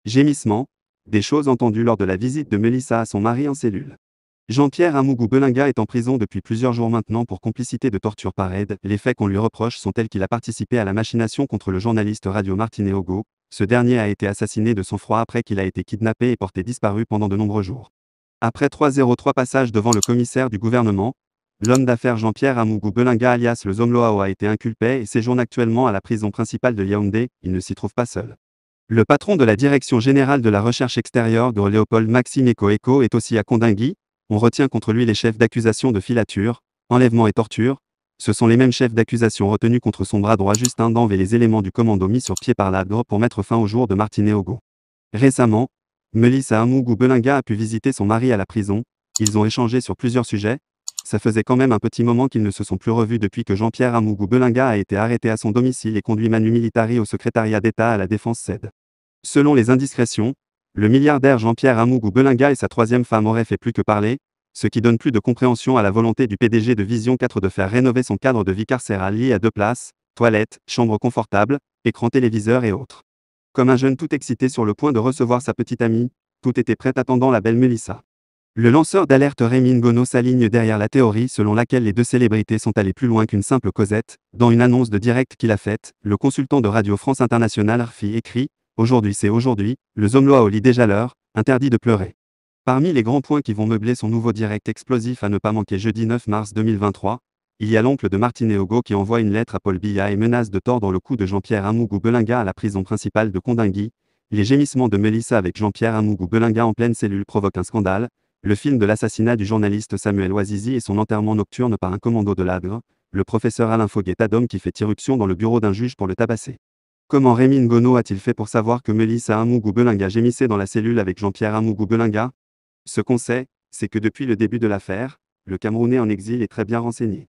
Gémissements, des choses entendues lors de la visite de Melissa à son mari en cellule. Jean-Pierre Amougou Belinga est en prison depuis plusieurs jours maintenant pour complicité de torture par aide. Les faits qu'on lui reproche sont tels qu'il a participé à la machination contre le journaliste radio Martine Ogo. Ce dernier a été assassiné de sang-froid après qu'il a été kidnappé et porté disparu pendant de nombreux jours. Après 303 passages devant le commissaire du gouvernement, l'homme d'affaires Jean-Pierre Amougou Belinga alias le Zomloao a été inculpé et séjourne actuellement à la prison principale de Yaoundé. Il ne s'y trouve pas seul. Le patron de la Direction générale de la recherche extérieure de Léopold Maxime Eko est aussi à Kondingui. On retient contre lui les chefs d'accusation de filature, enlèvement et torture. Ce sont les mêmes chefs d'accusation retenus contre son bras droit Justin Danve et les éléments du commando mis sur pied par l'ADRE pour mettre fin au jour de Martine Ogo. Récemment, Melissa Amougou Belinga a pu visiter son mari à la prison. Ils ont échangé sur plusieurs sujets. Ça faisait quand même un petit moment qu'ils ne se sont plus revus depuis que Jean-Pierre Amougou Belinga a été arrêté à son domicile et conduit manu militari au secrétariat d'État à la Défense CED. Selon les indiscrétions, le milliardaire Jean-Pierre Amougou Belinga et sa troisième femme auraient fait plus que parler, ce qui donne plus de compréhension à la volonté du PDG de Vision 4 de faire rénover son cadre de vie carcérale lié à 2 places, toilettes, chambres confortables, écran téléviseur et autres. Comme un jeune tout excité sur le point de recevoir sa petite amie, tout était prêt attendant la belle Melissa. Le lanceur d'alerte Rémi Ngono s'aligne derrière la théorie selon laquelle les deux célébrités sont allées plus loin qu'une simple causette. Dans une annonce de direct qu'il a faite, le consultant de Radio France Internationale RFI écrit « Aujourd'hui c'est aujourd'hui, le Zomloao lit déjà l'heure, interdit de pleurer ». Parmi les grands points qui vont meubler son nouveau direct explosif à ne pas manquer jeudi 9 mars 2023, il y a l'oncle de Martine Ogo qui envoie une lettre à Paul Biya et menace de tordre le cou de Jean-Pierre Amougou Belinga à la prison principale de Kondingui. Les gémissements de Melissa avec Jean-Pierre Amougou Belinga en pleine cellule provoquent un scandale. Le film de l'assassinat du journaliste Samuel Ouazizi et son enterrement nocturne par un commando de l'ADRE, le professeur Alain Fauguet-Tadom qui fait irruption dans le bureau d'un juge pour le tabasser. Comment Rémi Ngono a-t-il fait pour savoir que Melissa Amougou Belinga gémissait dans la cellule avec Jean-Pierre Amougou Belinga? Ce qu'on sait, c'est que depuis le début de l'affaire, le Camerounais en exil est très bien renseigné.